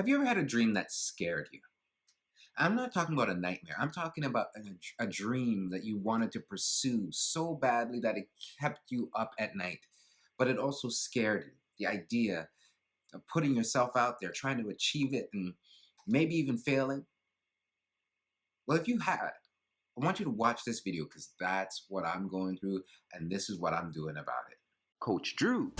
Have you ever had a dream that scared you? I'm not talking about a nightmare. I'm talking about a dream that you wanted to pursue so badly that it kept you up at night, but it also scared you. The idea of putting yourself out there, trying to achieve it, and maybe even failing. Well, if you had, I want you to watch this video because that's what I'm going through, and this is what I'm doing about it. Coach Drew.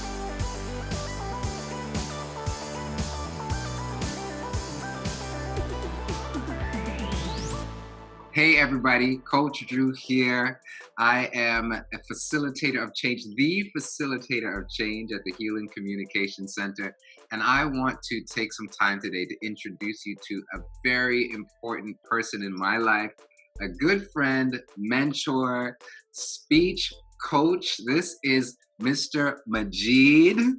Hey everybody, Coach Drew here. I am a facilitator of change, the facilitator of change at the Healing Communication Center. And I want to take some time today to introduce you to a very important person in my life, a good friend, mentor, speech coach. This is Mr. Majeed.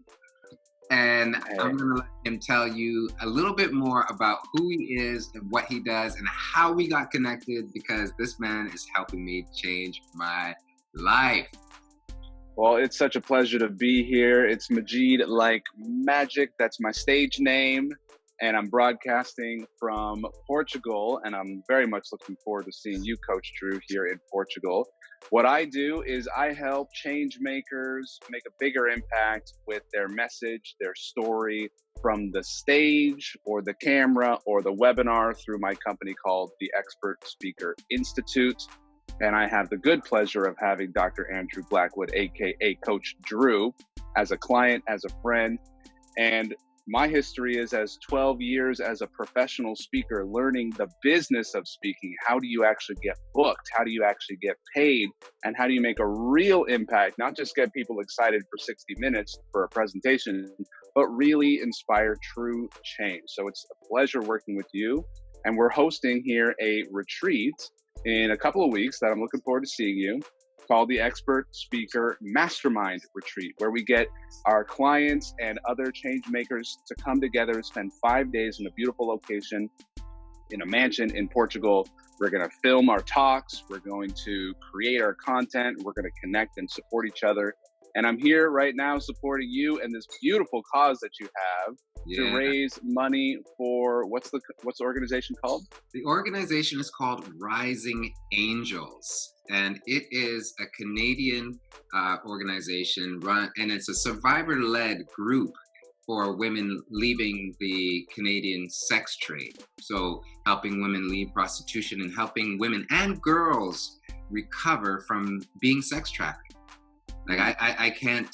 And I'm going to let him tell you a little bit more about who he is and what he does and how we got connected, because this man is helping me change my life. Well, it's such a pleasure to be here. It's Majeed like magic. That's my stage name. And I'm broadcasting from Portugal. And I'm very much looking forward to seeing you, Coach Drew, here in Portugal. What I do is I help change makers make a bigger impact with their message, their story, from the stage or the camera or the webinar through my company called the Expert Speaker Institute. And I have the good pleasure of having Dr. Andrew Blackwood, aka Coach Drew, as a client, as a friend. And my history is as 12 years as a professional speaker, learning the business of speaking. How do you actually get booked? How do you actually get paid? And how do you make a real impact? Not just get people excited for 60 minutes for a presentation, but really inspire true change. So it's a pleasure working with you. And we're hosting here a retreat in a couple of weeks that I'm looking forward to seeing you, called the Expert Speaker Mastermind Retreat, where we get our clients and other change makers to come together and spend 5 days in a beautiful location in a mansion in Portugal. We're going to film our talks. We're going to create our content. We're going to connect and support each other. And I'm here right now supporting you and this beautiful cause that you have to raise money for, what's the organization called? The organization is called Rising Angels, and it is a Canadian organization and it's a survivor-led group for women leaving the Canadian sex trade. So helping women leave prostitution and helping women and girls recover from being sex trafficked. Like I can't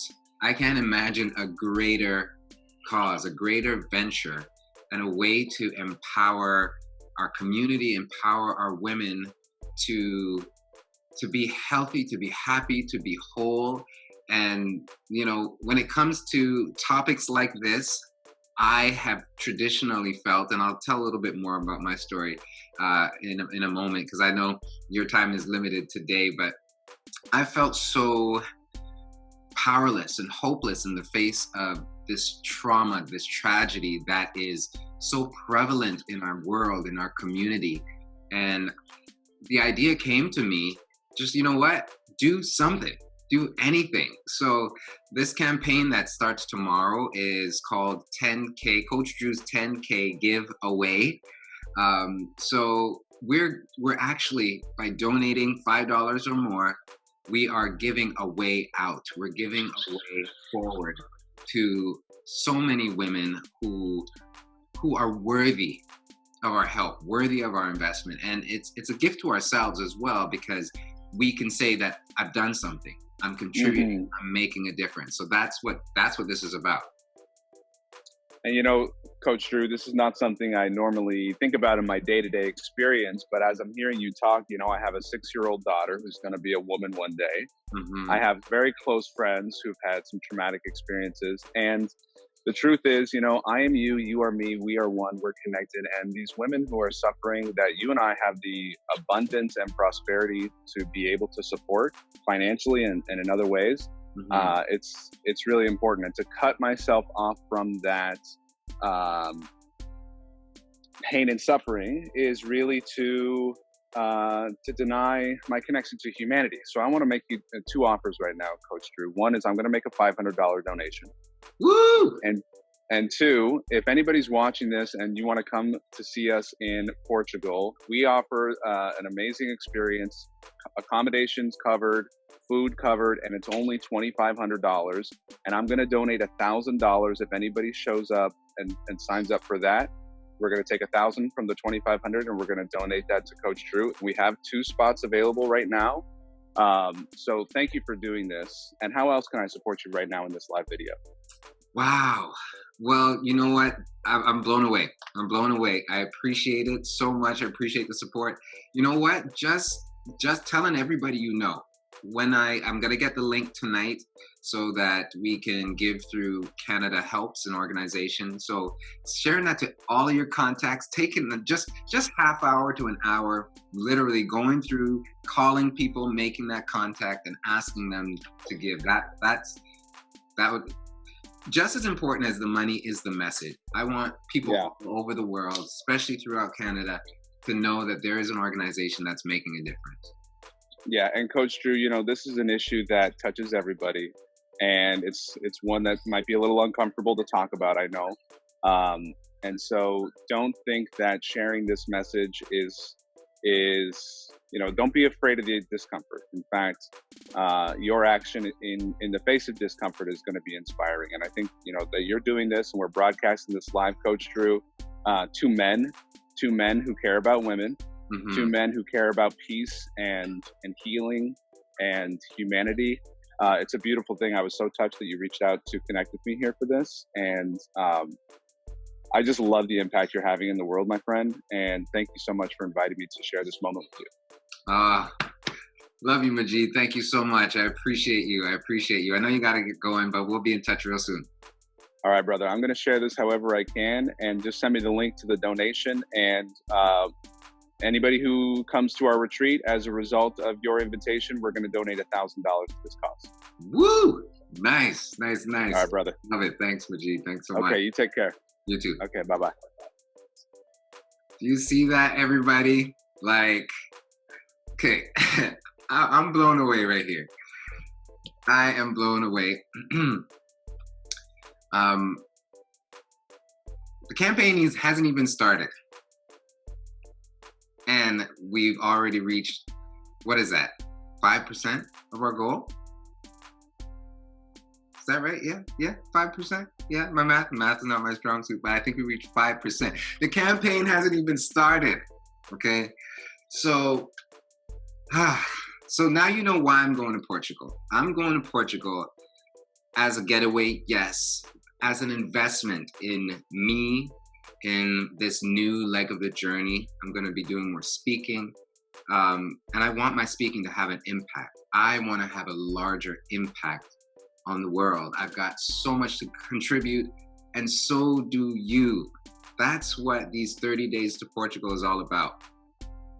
imagine a greater cause, a greater venture, and a way to empower our community, empower our women to be healthy, to be happy, to be whole. And you know, when it comes to topics like this, I have traditionally felt, and I'll tell a little bit more about my story in a moment, because I know your time is limited today, but I felt so powerless and hopeless in the face of this trauma, this tragedy that is so prevalent in our world, in our community. And the idea came to me, just, you know what, do something, do anything. So this campaign that starts tomorrow is called 10K, Coach Drew's 10K giveaway. So we're actually, by donating $5 or more, we are giving a way out. We're giving a way forward to so many women who are worthy of our help, worthy of our investment. And it's a gift to ourselves as well, because we can say that I've done something, I'm contributing, I'm making a difference. So that's what this is about. And you know, Coach Drew, this is not something I normally think about in my day-to-day experience, but as I'm hearing you talk, you know, I have a 6-year-old daughter who's going to be a woman one day. I have very close friends who've had some traumatic experiences. And the truth is, you know, I am you, you are me, we are one, we're connected. And these women who are suffering, that you and I have the abundance and prosperity to be able to support financially and in other ways. It's really important. And to cut myself off from that pain and suffering is really to deny my connection to humanity. So I want to make you 2 offers right now, Coach Drew. One is I'm going to make a $500 donation. Woo! And And two, if anybody's watching this and you want to come to see us in Portugal, we offer an amazing experience, accommodations covered, food covered, and it's only $2,500. And I'm going to donate $1,000 if anybody shows up and signs up for that. We're going to take 1,000 from the 2,500 and we're going to donate that to Coach Drew. We have 2 spots available right now. So thank you for doing this. And how else can I support you right now in this live video? Wow. Well, you know what? I'm blown away. I'm blown away. I appreciate it so much. I appreciate the support. You know what? Just telling everybody you know. When I'm going to get the link tonight so that we can give through Canada Helps, an organization. So sharing that to all of your contacts, taking just half hour to an hour, literally going through, calling people, making that contact and asking them to give. That would, just as important as the money is the message. I want people all over the world, especially throughout Canada, to know that there is an organization that's making a difference. Yeah, and Coach Drew, you know, this is an issue that touches everybody, and it's one that might be a little uncomfortable to talk about, I know. And so don't think that sharing this message is don't be afraid of the discomfort. In fact, your action in the face of discomfort is going to be inspiring. And I think, that you're doing this and we're broadcasting this live, Coach Drew, to men who care about women. Mm-hmm. 2 men who care about peace and healing and humanity. It's a beautiful thing. I was so touched that you reached out to connect with me here for this. And I just love the impact you're having in the world, my friend. And thank you so much for inviting me to share this moment with you. Love you, Majeed. Thank you so much. I appreciate you. I know you got to get going, but we'll be in touch real soon. All right, brother. I'm going to share this however I can, and just send me the link to the donation. And anybody who comes to our retreat as a result of your invitation, we're going to donate $1,000 to this cause. Woo! Nice. All right, brother. Love it. Thanks, Majeed. Thanks so much. Okay, you take care. You too. Okay, bye-bye. Do you see that, everybody? Okay, I'm blown away right here. I am blown away. The campaign hasn't even started. And we've already reached, what is that, 5% of our goal? Is that right? Yeah, 5%? Yeah, my math is not my strong suit, but I think we reached 5%. The campaign hasn't even started, okay? So now you know why I'm going to Portugal. I'm going to Portugal as a getaway, yes, as an investment in me, in this new leg of the journey. I'm going to be doing more speaking, and I want my speaking to have an impact. I want to have a larger impact on the world. I've got so much to contribute, and so do you. That's what these 30 days to Portugal is all about.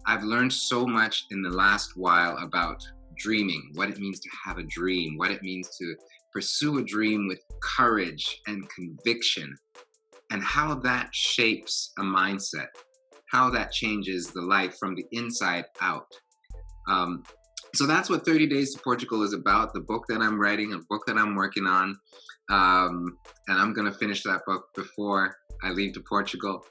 I've learned so much in the last while about dreaming, what it means to have a dream, what it means to pursue a dream with courage and conviction, and how that shapes a mindset, how that changes the life from the inside out. So that's what 30 Days to Portugal is about, the book that I'm writing, a book that I'm working on. And I'm going to finish that book before I leave to Portugal.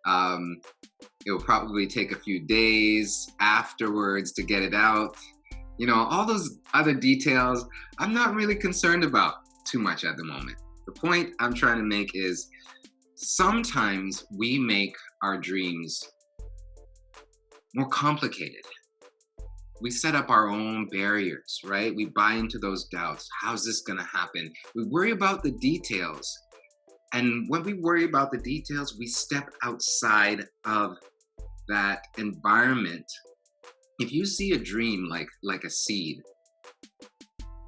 It will probably take a few days afterwards to get it out. All those other details, I'm not really concerned about too much at the moment. The point I'm trying to make is, sometimes we make our dreams more complicated. We set up our own barriers, right? We buy into those doubts. How's this going to happen? We worry about the details. And when we worry about the details, we step outside of that environment. If you see a dream like a seed,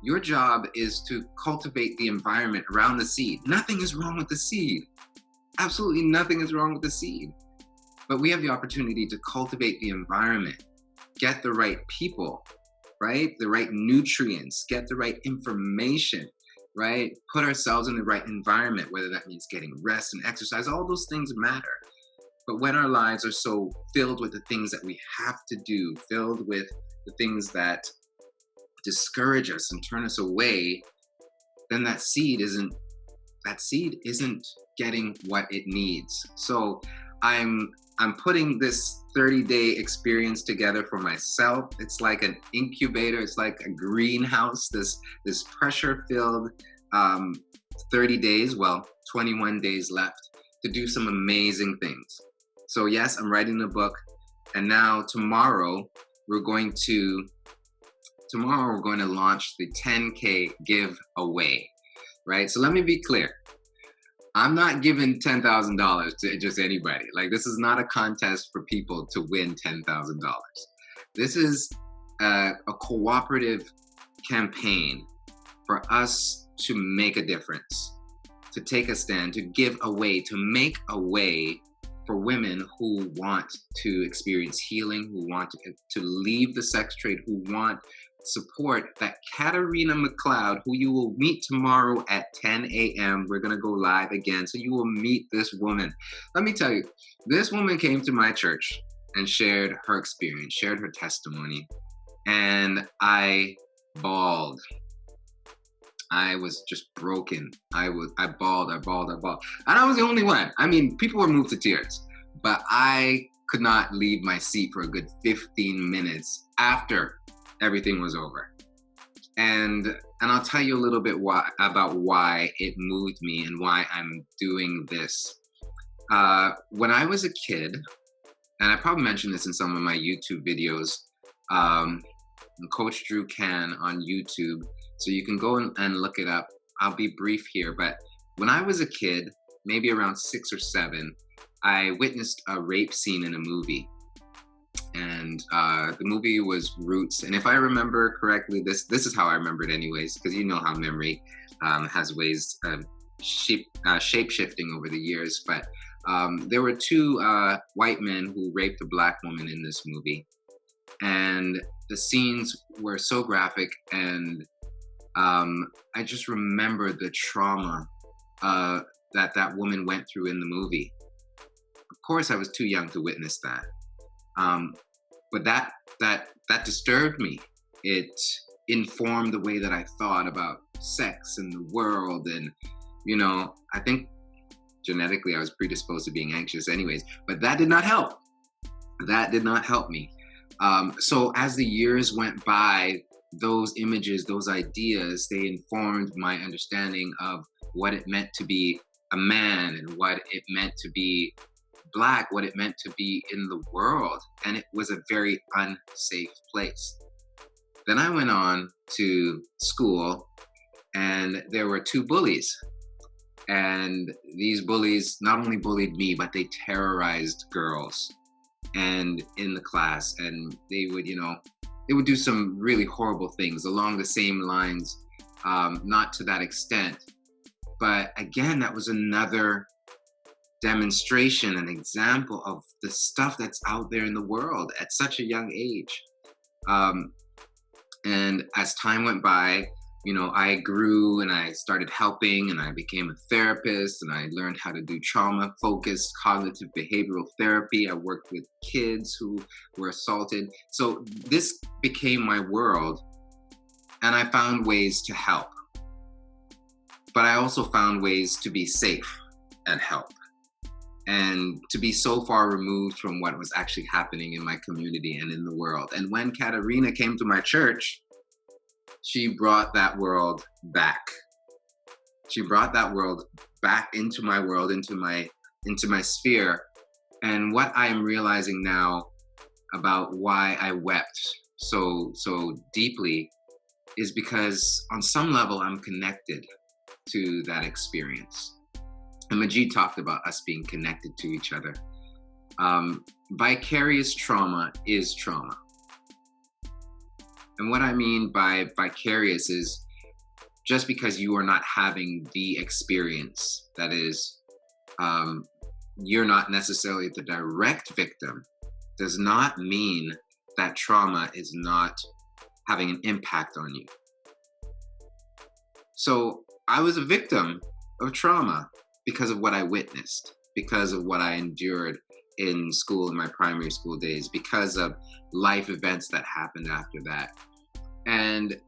your job is to cultivate the environment around the seed. Nothing is wrong with the seed. Absolutely nothing is wrong with the seed. But we have the opportunity to cultivate the environment, get the right people, right? The right nutrients, get the right information, right? Put ourselves in the right environment, whether that means getting rest and exercise, all those things matter. But when our lives are so filled with the things that we have to do, filled with the things that discourage us and turn us away, then that seed isn't that seed isn't getting what it needs. So I'm putting this 30-day experience together for myself. It's like an incubator. It's like a greenhouse. This pressure filled 30 days. Well, 21 days left to do some amazing things. So yes, I'm writing a book, and now tomorrow we're going to launch the 10K giveaway, right? So let me be clear. I'm not giving $10,000 to just anybody. Like, this is not a contest for people to win $10,000. This is a cooperative campaign for us to make a difference, to take a stand, to give away, to make a way for women who want to experience healing, who want to leave the sex trade, who want support. That Katarina McLeod, who you will meet tomorrow at 10 a.m. We're going to go live again. So you will meet this woman. Let me tell you, this woman came to my church and shared her experience, shared her testimony. And I bawled. I was just broken. I bawled. And I was the only one. I mean, people were moved to tears, but I could not leave my seat for a good 15 minutes after everything was over. And I'll tell you a little bit about why it moved me and why I'm doing this. When I was a kid, and I probably mentioned this in some of my YouTube videos, Coach Drew Can on YouTube, so you can go and look it up. I'll be brief here, but when I was a kid, maybe around 6 or 7, I witnessed a rape scene in a movie. And the movie was Roots. And if I remember correctly, this is how I remember it anyways, because you know how memory has ways of shape-shifting over the years. But there were 2 white men who raped a black woman in this movie. And the scenes were so graphic, and I just remember the trauma that woman went through in the movie. Of course, I was too young to witness that. But that disturbed me. It informed the way that I thought about sex and the world. And, you know, I think genetically I was predisposed to being anxious anyways, but that did not help. That did not help me. So as the years went by, those images, those ideas, they informed my understanding of what it meant to be a man and what it meant to be Black, what it meant to be in the world. And it was a very unsafe place. Then I went on to school, and there were 2 bullies. And these bullies not only bullied me, but they terrorized girls and in the class. And they would do some really horrible things along the same lines, not to that extent. But again, that was another demonstration, an example of the stuff that's out there in the world at such a young age. And as time went by, you know, I grew and I started helping, and I became a therapist, and I learned how to do trauma-focused cognitive behavioral therapy. I worked with kids who were assaulted. So this became my world, and I found ways to help. But I also found ways to be safe and help, and to be so far removed from what was actually happening in my community and in the world. And when Katarina came to my church, she brought that world back. She brought that world back into my world, into my sphere. And what I'm realizing now about why I wept so deeply is because on some level I'm connected to that experience. And Majeed talked about us being connected to each other. Vicarious trauma is trauma. And what I mean by vicarious is just because you are not having the experience, that is, you're not necessarily the direct victim, does not mean that trauma is not having an impact on you. So I was a victim of trauma because of what I witnessed, because of what I endured in school, in my primary school days, because of life events that happened after that. And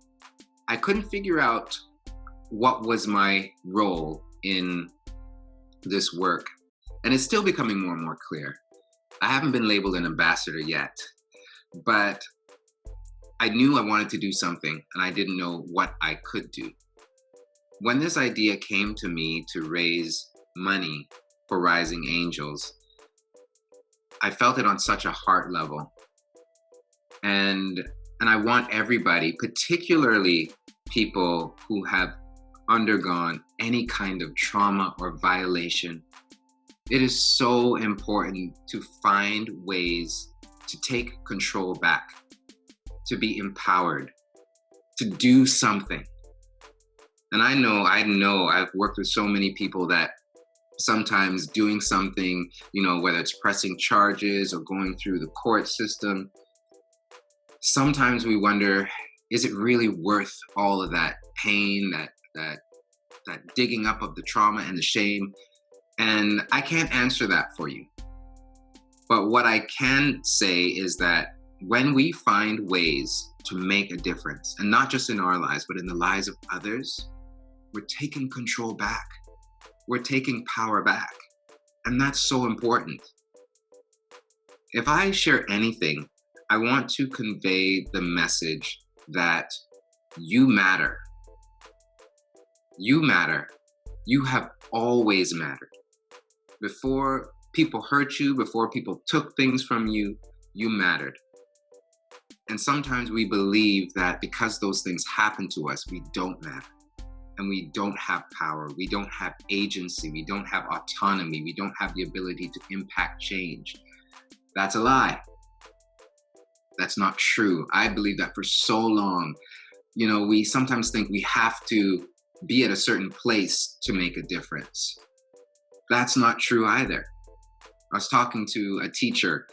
I couldn't figure out what was my role in this work, and it's still becoming more and more clear. I haven't been labeled an ambassador yet, but I knew I wanted to do something and I didn't know what I could do. When this idea came to me to raise money for Rising Angels, I felt it on such a heart level. And I want everybody, particularly people who have undergone any kind of trauma or violation, it is so important to find ways to take control back, to be empowered, to do something. And I know I've worked with so many people that sometimes doing something, whether it's pressing charges or going through the court system, sometimes we wonder, is it really worth all of that pain, that digging up of the trauma and the shame? And I can't answer that for you. But what I can say is that when we find ways to make a difference, and not just in our lives, but in the lives of others, we're taking control back. We're taking power back. And that's so important. If I share anything, I want to convey the message that you matter. You matter. You have always mattered. Before people hurt you, before people took things from you, you mattered. And sometimes we believe that because those things happen to us, we don't matter. And we don't have power. We don't have agency. We don't have autonomy. We don't have the ability to impact change. That's a lie. That's not true. I believe that for so long. We sometimes think we have to be at a certain place to make a difference. That's not true either. I was talking to a teacher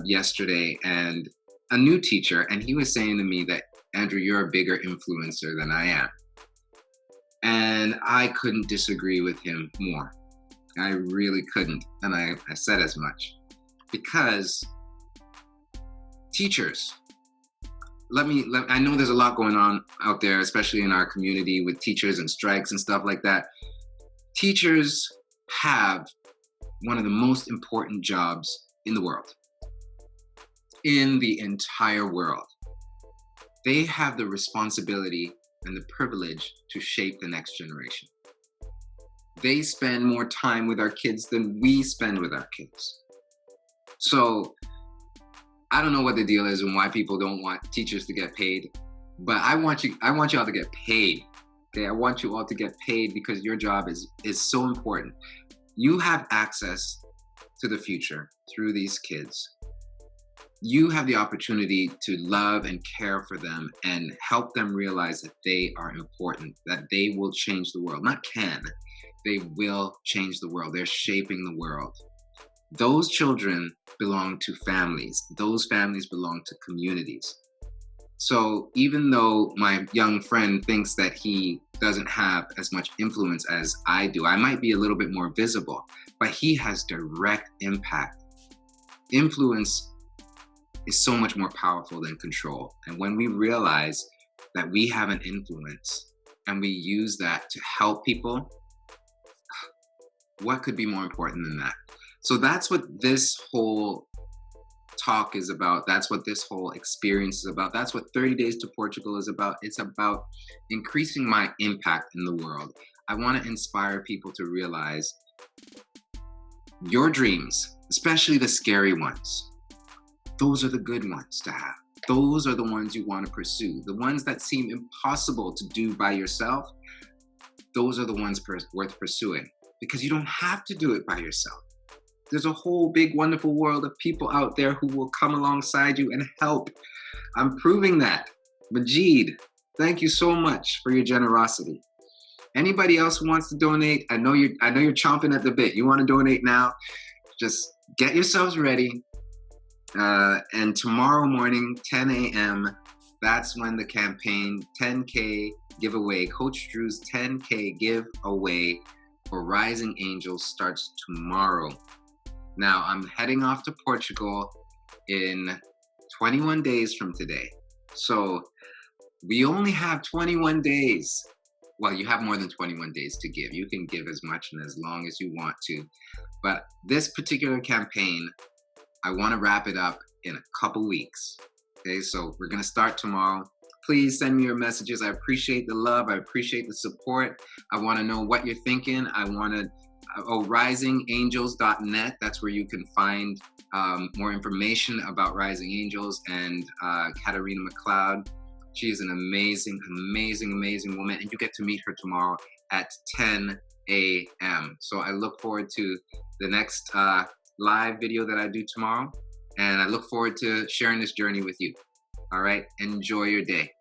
yesterday, and a new teacher, and he was saying to me that, Andrew, you're a bigger influencer than I am. And I couldn't disagree with him more. I really couldn't. And I said as much. Because teachers, I know there's a lot going on out there, especially in our community with teachers and strikes and stuff like that. Teachers have one of the most important jobs in the world, in the entire world. They have the responsibility and the privilege to shape the next generation. They spend more time with our kids than we spend with our kids. So I don't know what the deal is and why people don't want teachers to get paid, but I want y'all to get paid. Okay, I want you all to get paid because your job is so important. You have access to the future through these kids. You have the opportunity to love and care for them and help them realize that they are important, that they will change the world. Not can, they will change the world. They're shaping the world. Those children belong to families. Those families belong to communities. So even though my young friend thinks that he doesn't have as much influence as I do, I might be a little bit more visible, but he has direct impact. Influence is so much more powerful than control. And when we realize that we have an influence and we use that to help people, what could be more important than that? So that's what this whole talk is about. That's what this whole experience is about. That's what 30 Days to Portugal is about. It's about increasing my impact in the world. I want to inspire people to realize your dreams, especially the scary ones, those are the good ones to have. Those are the ones you want to pursue. The ones that seem impossible to do by yourself, those are the ones worth pursuing, because you don't have to do it by yourself. There's a whole big, wonderful world of people out there who will come alongside you and help. I'm proving that. Majeed, thank you so much for your generosity. Anybody else who wants to donate, I know you're chomping at the bit. You want to donate now? Just get yourselves ready. And tomorrow morning, 10 a.m., that's when the campaign 10K giveaway, Coach Drew's 10K giveaway for Rising Angels starts tomorrow. Now, I'm heading off to Portugal in 21 days from today. So we only have 21 days well, you have more than 21 days to give. You can give as much and as long as you want to. But this particular campaign, I want to wrap it up in a couple weeks. Okay, so we're going to start tomorrow. Please send me your messages. I appreciate the love. I appreciate the support. I want to know what you're thinking. I want to, risingangels.net. That's where you can find more information about Rising Angels and Katarina McLeod. She is an amazing, amazing, amazing woman. And you get to meet her tomorrow at 10 a.m. So I look forward to the next live video that I do tomorrow. And I look forward to sharing this journey with you. All right. Enjoy your day.